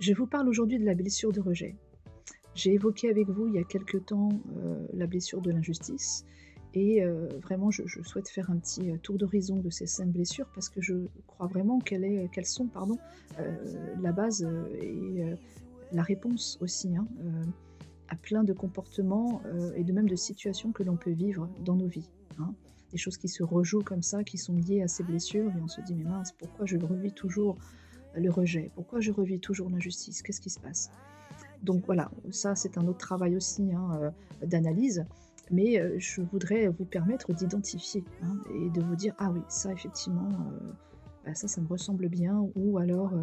Je vous parle aujourd'hui de la blessure de rejet. J'ai évoqué avec vous il y a quelque temps, la blessure de l'injustice et vraiment je souhaite faire un petit, tour d'horizon de ces 5 blessures parce que je crois vraiment qu'elles sont pardon, la base, et la réponse aussi, hein, à plein de comportements, et de même de situations que l'on peut vivre dans nos vies, hein. Des choses qui se rejouent comme ça, qui sont liées à ces blessures et on se dit: «Mais mince, pourquoi je revis toujours le rejet? Pourquoi je revis toujours l'injustice? Qu'est-ce qui se passe?» Donc voilà, ça c'est un autre travail aussi, hein, d'analyse, mais je voudrais vous permettre d'identifier, hein, et de vous dire: «Ah oui, ça effectivement, bah, ça me ressemble bien» ou alors,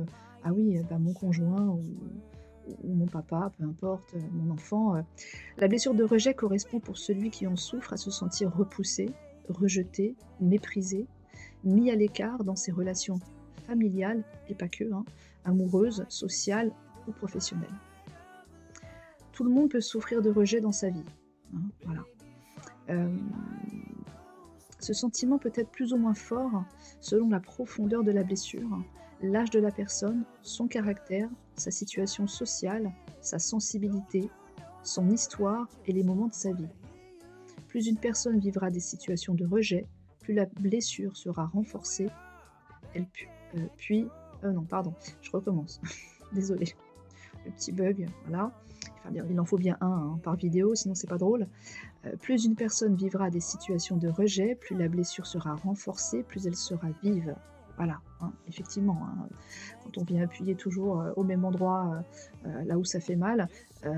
«Ah oui, bah, mon conjoint ou mon papa, peu importe, mon enfant». La blessure de rejet correspond pour celui qui en souffre à se sentir repoussé, rejeté, méprisé, mis à l'écart dans ses relations familiales et pas que, hein, amoureuses, sociales ou professionnelles. Tout le monde peut souffrir de rejet dans sa vie, hein, voilà. Hem, Ce sentiment peut être plus ou moins fort selon la profondeur de la blessure, l'âge de la personne, son caractère, sa situation sociale, sa sensibilité, son histoire et les moments de sa vie. Plus une personne vivra des situations de rejet, plus la blessure sera renforcée, elle pu puis non pardon, je recommence. Désolée, le petit bug, voilà. Enfin bien, il en faut bien un, hein, par vidéo, sinon c'est pas drôle. Plus une personne vivra des situations de rejet, plus la blessure sera renforcée, plus elle sera vive. Voilà, hein, effectivement, hein, quand on vient appuyer toujours, au même endroit, là où ça fait mal, heu,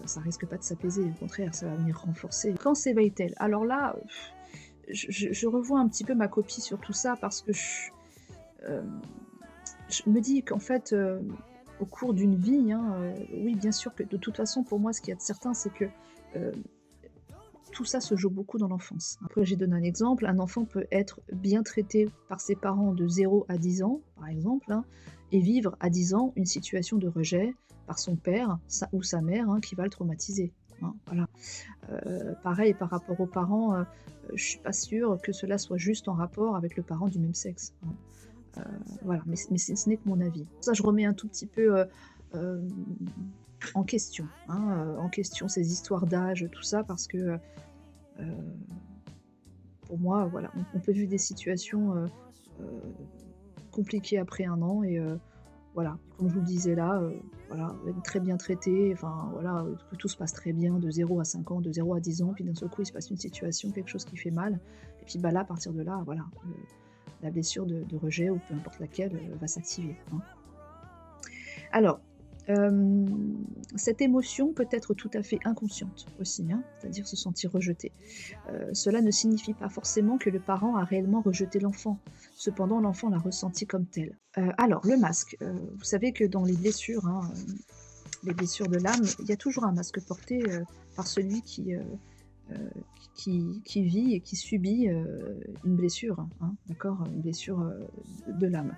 ça risque pas de s'apaiser, au contraire, ça va venir renforcer. Quand s'éveille-t-elle? Alors là, je revois un petit peu ma copie sur tout ça parce que hem, je me dis qu'en fait, au cours d'une vie, hein, oui, bien sûr que de toute façon, pour moi, ce qu'il y a de certain, c'est que, heu tout ça se joue beaucoup dans l'enfance. Après, j'ai donné un exemple, un enfant peut être bien traité par ses parents de 0 à 10 ans, par exemple, hein, et vivre à 10 ans une situation de rejet par son père ou sa mère, hein, qui va le traumatiser, hein, voilà. Pareil par rapport aux parents, je suis pas sûre que cela soit juste en rapport avec le parent du même sexe, hein. Voilà, mais ce n'est que mon avis. Ça, je remets un tout petit peu, hem, en question, hein, en question ces histoires d'âge, tout ça, parce que, Heu, pour moi, voilà, on peut vivre des situations, heu, compliquées après 1 an et voilà, comme je vous le disais là, voilà, être très bien traité, enfin voilà, que tout se passe très bien de 0 à 5 ans, de 0 à 10 ans, puis d'un seul coup, il se passe une situation, quelque chose qui fait mal et puis, bah, là, à partir de là, voilà, la blessure de rejet ou peu importe laquelle, va s'activer, hein. Alors, cette émotion peut être tout à fait inconsciente aussi, hein, c'est-à-dire se sentir rejeté. Cela ne signifie pas forcément que le parent a réellement rejeté l'enfant. Cependant, l'enfant l'a ressenti comme tel. Alors, le masque, vous savez que dans les blessures, hein, les blessures de l'âme, il y a toujours un masque porté, par celui heu, qui vit et qui subit, une blessure, hein, d'accord? Une blessure, de l'âme.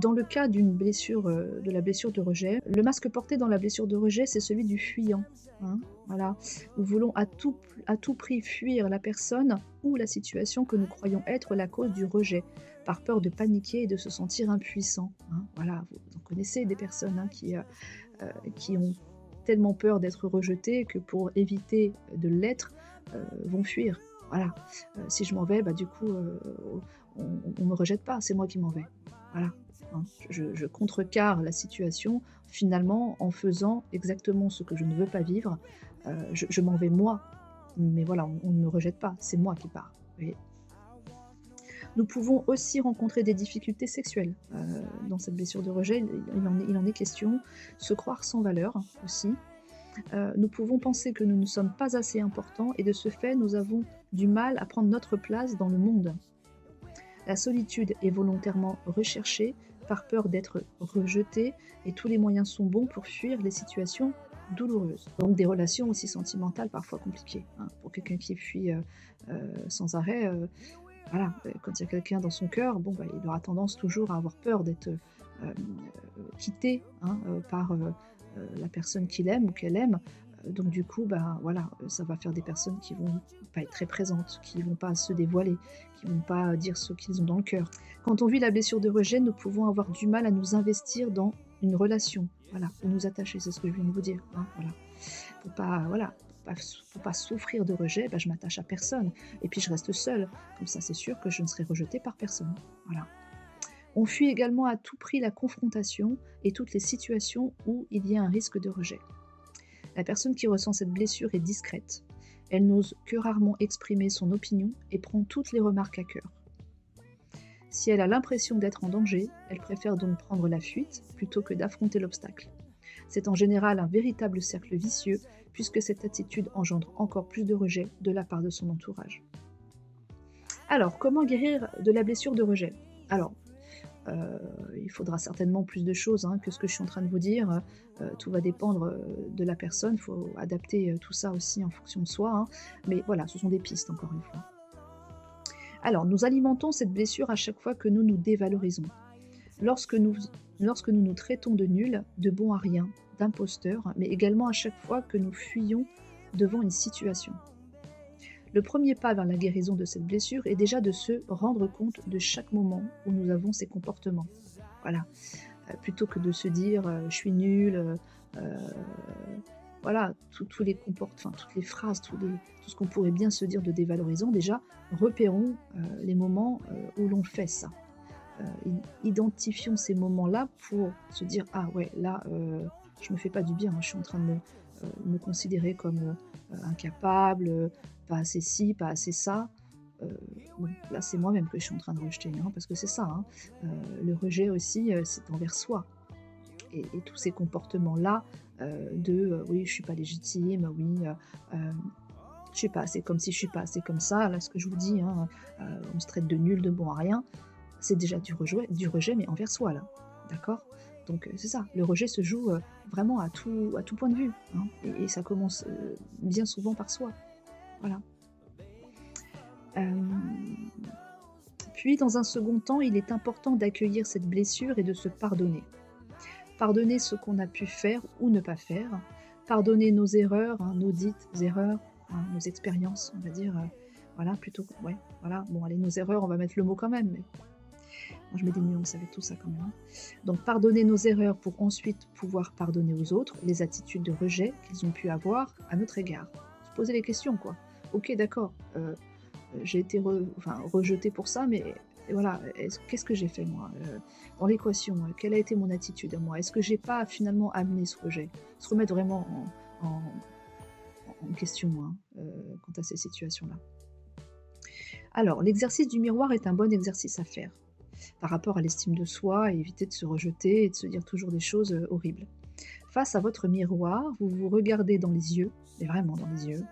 Dans le cas d'une blessure, de la blessure de rejet, le masque porté dans la blessure de rejet, c'est celui du fuyant, hein, voilà. Nous voulons à tout prix fuir la personne ou la situation que nous croyons être la cause du rejet, par peur de paniquer et de se sentir impuissant, hein. Voilà, vous en connaissez des personnes, hein, qui ont tellement peur d'être rejetées que pour éviter de l'être, vont fuir. Voilà, si je m'en vais, bah, du coup, on me rejette pas, c'est moi qui m'en vais. Voilà, hein. Je contrecarre la situation, finalement, en faisant exactement ce que je ne veux pas vivre. Je m'en vais moi, mais voilà, on ne me rejette pas, c'est moi qui pars, vous voyez? Nous pouvons aussi rencontrer des difficultés sexuelles, dans cette blessure de rejet, il en est question. Se croire sans valeur aussi. Nous pouvons penser que nous ne sommes pas assez importants et de ce fait, nous avons du mal à prendre notre place dans le monde. La solitude est volontairement recherchée par peur d'être rejeté et tous les moyens sont bons pour fuir les situations douloureuses. Donc des relations aussi sentimentales parfois compliquées, hein. Pour quelqu'un qui fuit, sans arrêt, voilà, quand il y a quelqu'un dans son cœur, bon, bah, il aura tendance toujours à avoir peur d'être, quitté, hein, par, la personne qu'il aime ou qu'elle aime. Donc du coup, bah, voilà, ça va faire des personnes qui vont pas être très présentes, qui vont pas se dévoiler, qui vont pas dire ce qu'ils ont dans le cœur. Quand on vit la blessure de rejet, nous pouvons avoir du mal à nous investir dans une relation, voilà, vous nous attacher, c'est ce que je viens de vous dire, hein, voilà. Faut pas, voilà, faut pas souffrir de rejet, bah, je m'attache à personne et puis je reste seule. Comme ça, c'est sûr que je ne serai rejetée par personne, voilà. On fuit également à tout prix la confrontation et toutes les situations où il y a un risque de rejet. La personne qui ressent cette blessure est discrète. Elle n'ose que rarement exprimer son opinion et prend toutes les remarques à cœur. Si elle a l'impression d'être en danger, elle préfère donc prendre la fuite plutôt que d'affronter l'obstacle. C'est en général un véritable cercle vicieux puisque cette attitude engendre encore plus de rejet de la part de son entourage. Alors, comment guérir de la blessure de rejet? Alors, il faudra certainement plus de choses, hein, que ce que je suis en train de vous dire. Tout va dépendre, de la personne. Il faut adapter, tout ça aussi en fonction de soi, hein. Mais voilà, ce sont des pistes encore une fois. Alors, nous alimentons cette blessure à chaque fois que nous nous dévalorisons. Lorsque nous lorsque nous nous traitons de nuls, de bons à rien, d'imposteurs, mais également à chaque fois que nous fuyons devant une situation. Le premier pas vers la guérison de cette blessure est déjà de se rendre compte de chaque moment où nous avons ces comportements. Voilà. Plutôt que de se dire, «Je suis nul», voilà, tous les enfin, toutes les phrases, tout ce qu'on pourrait bien se dire de dévalorisant, déjà, repérons, les moments, où l'on fait ça. Identifions ces moments-là pour se dire: «Ah ouais, là, je me fais pas du bien, hein, je suis en train de me considérer comme, incapable, pas assez ci, pas assez ça». Bon, là, c'est moi-même que je suis en train de rejeter, hein, parce que c'est ça, hein, le rejet aussi, c'est envers soi et tous ces comportements-là, «Oui, je suis pas légitime, oui, je suis pas assez comme ci, je suis pas assez comme ça». Là, ce que je vous dis, hein, on se traite de nul, de bon à rien. C'est déjà du rejet, mais envers soi, là, d'accord? Donc c'est ça, le rejet se joue, vraiment à tout point de vue, hein, et ça commence, bien souvent par soi, voilà. Hem, Puis dans un second temps, il est important d'accueillir cette blessure et de se pardonner. Pardonner ce qu'on a pu faire ou ne pas faire, pardonner nos erreurs, hein, nos dites erreurs, hein, nos expériences, on va dire, voilà, plutôt que ouais, voilà, bon allez, nos erreurs, on va mettre le mot quand même, mais moi, je mets des nuances avec tout ça quand même, hein. Donc pardonner nos erreurs pour ensuite pouvoir pardonner aux autres les attitudes de rejet qu'ils ont pu avoir à notre égard. Se poser les questions, quoi. OK, d'accord, j'ai été rejetée pour ça, mais et voilà, qu'est-ce que j'ai fait moi, dans l'équation? Quelle a été mon attitude à moi? Est-ce que j'ai pas finalement amené ce rejet? Se remettre vraiment en en question, hein, quant à ces situations-là. Alors, l'exercice du miroir est un bon exercice à faire par rapport à l'estime de soi et éviter de se rejeter et de se dire toujours des choses, horribles. Face à votre miroir, vous vous regardez dans les yeux, mais vraiment dans les yeux,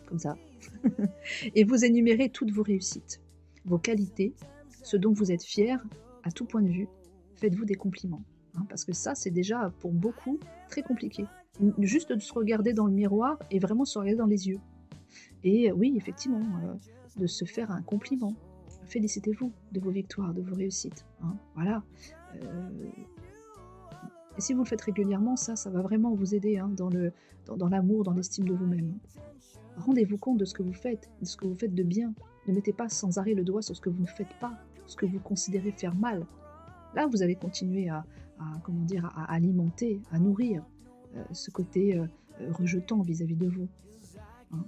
comme ça, et vous énumérez toutes vos réussites, vos qualités, ce dont vous êtes fier à tout point de vue. Faites-vous des compliments, hein, parce que ça, c'est déjà pour beaucoup très compliqué. Juste de se regarder dans le miroir et vraiment se regarder dans les yeux. Et oui, effectivement, de se faire un compliment. Félicitez-vous de vos victoires, de vos réussites, hein, voilà. Heu et si vous le faites régulièrement, ça va vraiment vous aider, hein, dans l'amour, dans l'estime de vous-même. Rendez-vous compte de ce que vous faites, de ce que vous faites de bien. Ne mettez pas sans arrêt le doigt sur ce que vous ne faites pas, ce que vous considérez faire mal. Là, vous allez continuer comment dire? À alimenter, à nourrir, ce côté, rejetant vis-à-vis de vous, hein.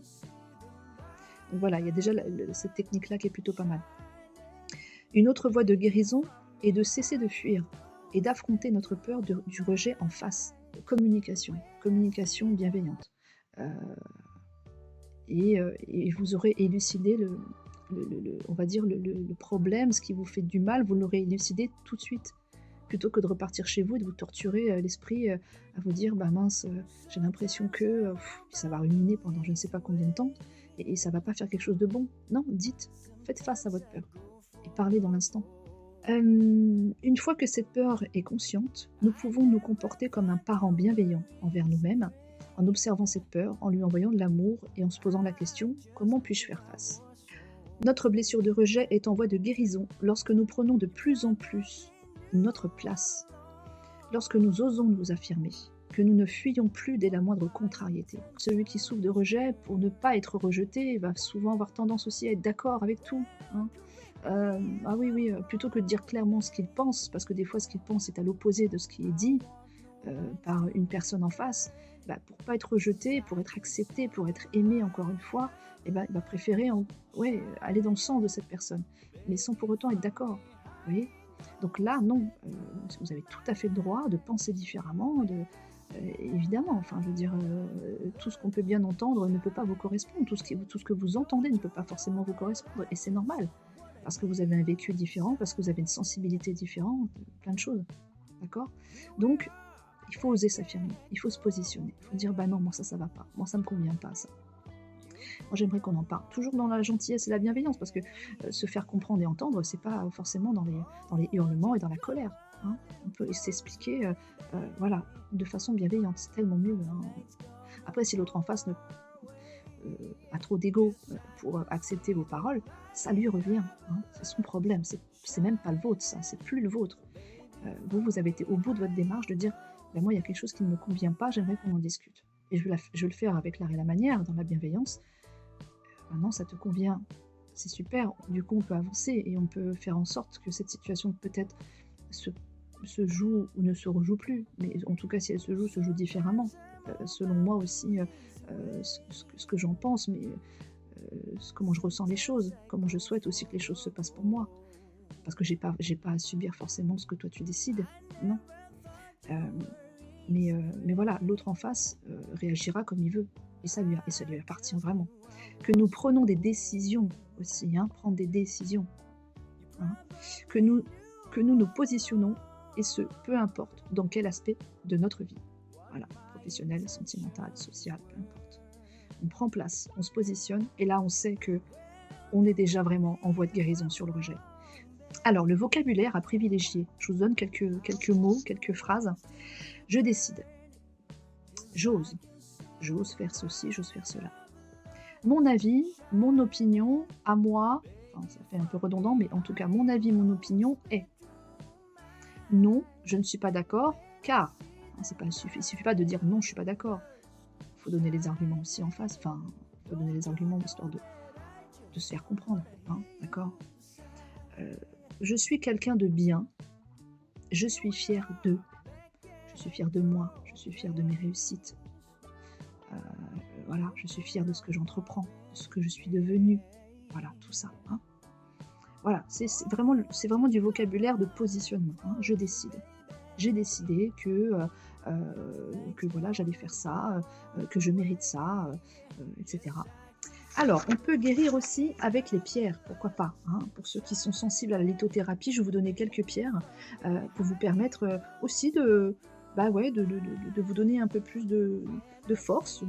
Donc voilà, il y a déjà cette technique-là qui est plutôt pas mal. Une autre voie de guérison est de cesser de fuir et d'affronter notre peur du rejet en face. Communication bienveillante. Heu et vous aurez élucidé on va dire le problème, ce qui vous fait du mal, vous l'aurez élucidé tout de suite. Plutôt que de repartir chez vous et de vous torturer, l'esprit, à vous dire: «Bah mince, j'ai l'impression que, ça va ruminer pendant je ne sais pas combien de temps et ça va pas faire quelque chose de bon». Non, dites, faites face à votre peur et parlez dans l'instant. Une fois que cette peur est consciente, nous pouvons nous comporter comme un parent bienveillant envers nous-mêmes, en observant cette peur, en lui envoyant de l'amour et en se posant la question: «Comment puis-je faire face?» Notre blessure de rejet est en voie de guérison lorsque nous prenons de plus en plus notre place, lorsque nous osons nous affirmer, que nous ne fuyons plus dès la moindre contrariété. Celui qui souffre de rejet, pour ne pas être rejeté, va souvent avoir tendance aussi à être d'accord avec tout, hein. Ah oui, oui, plutôt que de dire clairement ce qu'il pense, parce que des fois ce qu'il pense est à l'opposé de ce qui est dit, par une personne en face, bah, pour pas être rejeté, pour être accepté, pour être aimé encore une fois, et ben, il va préférer ouais, aller dans le sens de cette personne, mais sans pour autant être d'accord. Vous voyez? Donc là, non, vous avez tout à fait le droit de penser différemment, évidemment, enfin, je veux dire, tout ce qu'on peut bien entendre ne peut pas vous correspondre, tout ce que vous entendez ne peut pas forcément vous correspondre et c'est normal. Parce que vous avez un vécu différent, parce que vous avez une sensibilité différente, plein de choses, d'accord? Donc il faut oser s'affirmer, il faut se positionner, il faut dire: «Bah non, moi ça va pas, moi ça me convient pas ça. Moi j'aimerais qu'on en parle». Toujours dans la gentillesse et la bienveillance parce que, se faire comprendre et entendre, c'est pas forcément dans les hurlements et dans la colère, hein. On peut s'expliquer, voilà, de façon bienveillante, c'est tellement mieux, hein. Après si l'autre en face a trop d'ego, pour, accepter vos paroles, ça lui revient, hein. C'est son problème, c'est même pas le vôtre ça, c'est plus le vôtre. Vous avez été au bout de votre démarche de dire: «Bah, moi, il y a quelque chose qui ne me convient pas, j'aimerais qu'on en discute» et je vais le faire avec l'art et la manière, dans la bienveillance. Maintenant ça te convient, c'est super, du coup, on peut avancer et on peut faire en sorte que cette situation peut-être se se joue ou ne se rejoue plus, mais en tout cas, si elle se joue différemment, selon moi aussi, ce que j'en pense, mais comment je ressens les choses, comment je souhaite aussi que les choses se passent pour moi. Parce que j'ai pas à subir forcément ce que toi tu décides, non. Hem, mais voilà, l'autre en face, réagira comme il veut et ça lui appartient vraiment. Que nous prenons des décisions aussi, hein, prendre des décisions, hein. Que nous que nous positionnons et ce, peu importe dans quel aspect de notre vie. Voilà, professionnel, sentimental, social, peu importe. On prend place, on se positionne et là on sait que on est déjà vraiment en voie de guérison sur le rejet. Alors, le vocabulaire à privilégier. Je vous donne quelques mots, quelques phrases. Je décide. J'ose. J'ose faire ceci, j'ose faire cela. Mon avis, mon opinion, à moi, enfin, ça fait un peu redondant, mais en tout cas, mon avis, mon opinion est. Non, je ne suis pas d'accord, car. Hein, il suffit pas de dire non, je suis pas d'accord. Il faut donner les arguments aussi en face. Enfin, il faut donner les arguments histoire de se faire comprendre. Hein, d'accord. Euh, je suis quelqu'un de bien. Je suis fière d'eux. Je suis fière de moi, je suis fière de mes réussites. Heu, voilà, je suis fière de ce que j'entreprends, de ce que je suis devenue. Voilà, tout ça, hein. Voilà, c'est vraiment du vocabulaire de positionnement, hein. Je décide. J'ai décidé que voilà, j'allais faire ça, que je mérite ça, et cetera. Alors, on peut guérir aussi avec les pierres, pourquoi pas, hein. Pour ceux qui sont sensibles à la lithothérapie, je vais vous donner quelques pierres, pour vous permettre, aussi bah, ouais, de vous donner un peu plus de force,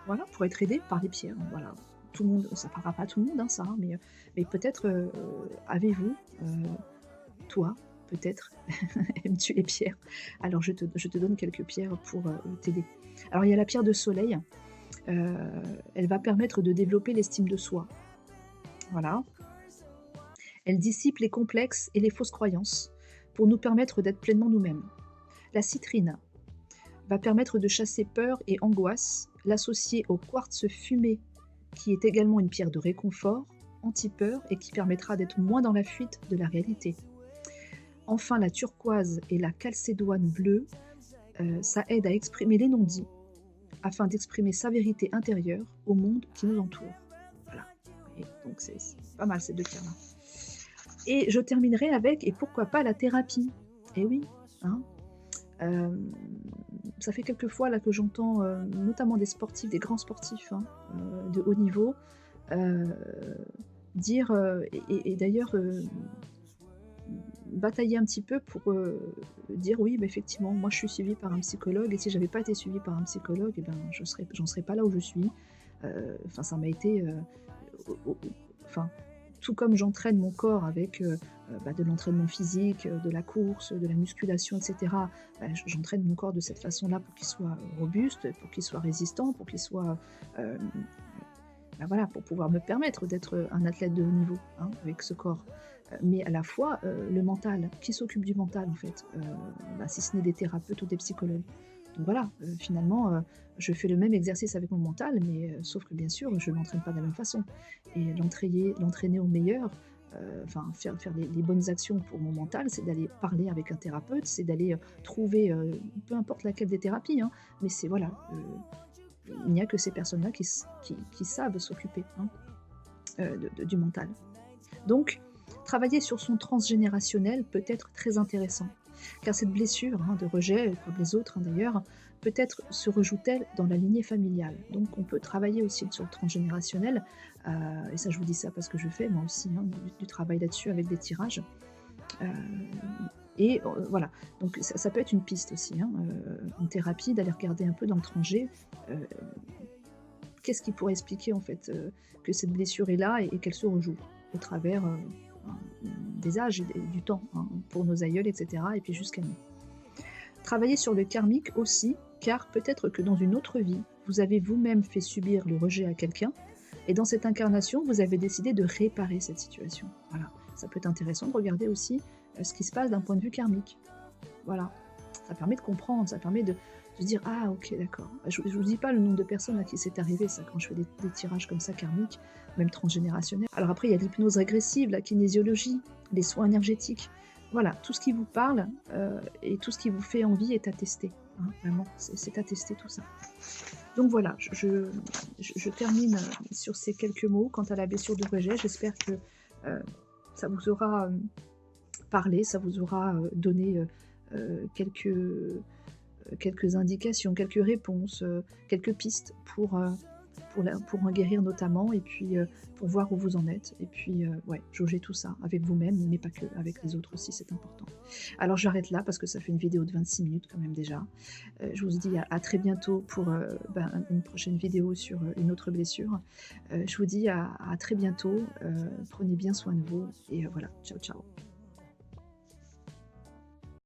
voilà, pour être aidé par les pierres, voilà. Tout le monde ça parlera pas à tout le monde, hein, ça, hein, mais peut-être, avez-vous, toi, peut-être, aimes-tu les pierres? Alors je te donne quelques pierres pour, t'aider. Alors il y a la pierre de soleil. Heu, Elle va permettre de développer l'estime de soi. Voilà. Elle dissipe les complexes et les fausses croyances pour nous permettre d'être pleinement nous-mêmes. La citrine va permettre de chasser peur et angoisse, l'associer au quartz fumé, qui est également une pierre de réconfort, anti-peur et qui permettra d'être moins dans la fuite de la réalité. Enfin, la turquoise et la calcédoine bleue, ça aide à exprimer les non-dits afin d'exprimer sa vérité intérieure au monde qui nous entoure. Voilà. Et donc c'est pas mal ces 2 pierres-là. Et je terminerai avec et pourquoi pas la thérapie? Eh oui, hein. Hem, Ça fait quelques fois là que j'entends, notamment des sportifs, des grands sportifs, hein, de haut niveau, heu, dire, et d'ailleurs, batailler un petit peu pour, dire: «Oui, bah, effectivement, moi je suis suivie par un psychologue et si j'avais pas été suivie par un psychologue et ben, j'en serais pas là où je suis». Enfin ça m'a été, au enfin, tout comme j'entraîne mon corps avec, bah, de l'entraînement physique, de la course, de la musculation et cetera, bah, j'entraîne mon corps de cette façon-là pour qu'il soit robuste, pour qu'il soit résistant, pour qu'il soit, hem, bah, voilà, pour pouvoir me permettre d'être, un athlète de haut niveau, hein, avec ce corps. Mais à la fois, le mental, qui s'occupe du mental en fait? Bah, si ce n'est des thérapeutes ou des psychologues. Donc voilà, finalement, je fais le même exercice avec mon mental, mais sauf que bien sûr, je ne l'entraîne pas de la même façon et l'entraîner au meilleur, enfin faire les bonnes actions pour mon mental, c'est d'aller parler avec un thérapeute, c'est d'aller, trouver, peu importe laquelle des thérapies, hein, mais c'est voilà, il n'y a que ces personnes-là qui savent s'occuper, hein, du mental. Donc, travailler sur son transgénérationnel peut être très intéressant, car cette blessure, hein, de rejet, comme les autres, hein, d'ailleurs, peut-être se rejoue-t-elle dans la lignée familiale. Donc on peut travailler aussi sur le transgénérationnel, et ça je vous dis ça parce que je fais moi aussi, hein, du travail là-dessus avec des tirages. Heu et voilà, donc ça peut être une piste aussi, hein, en thérapie, d'aller regarder un peu dans le transgé, heu, qu'est-ce qui pourrait expliquer en fait, que cette blessure est là et qu'elle se rejoue au travers, ben, des âges et du temps, hein, pour nos aïeuls et cetera et puis jusqu'à nous. Travailler sur le karmique aussi, car peut-être que dans une autre vie, vous avez vous-même fait subir le rejet à quelqu'un, et dans cette incarnation, vous avez décidé de réparer cette situation. Voilà, ça peut être intéressant de regarder aussi ce qui se passe d'un point de vue karmique. Voilà, ça permet de comprendre, ça permet de se dire ah ok d'accord. Je vous dis pas le nombre de personnes à qui c'est arrivé ça quand je fais des tirages comme ça karmiques, même transgénérationnels. Alors après il y a l'hypnose régressive, la kinésiologie, les soins énergétiques. Voilà, tout ce qui vous parle et tout ce qui vous fait envie est à tester. Hein, vraiment, c'est à tester tout ça. Donc voilà, je termine sur ces quelques mots quant à la blessure de rejet. J'espère que ça vous aura parlé, ça vous aura donné quelques indications, quelques réponses, quelques pistes pour en guérir notamment, et puis pour voir où vous en êtes. Et puis ouais, jauger tout ça avec vous-même, mais pas que, avec les autres aussi, c'est important. Alors j'arrête là parce que ça fait une vidéo de 26 minutes quand même déjà. Je vous dis à très bientôt pour une prochaine vidéo sur une autre blessure. Je vous dis à très bientôt, prenez bien soin de vous et voilà, ciao ciao.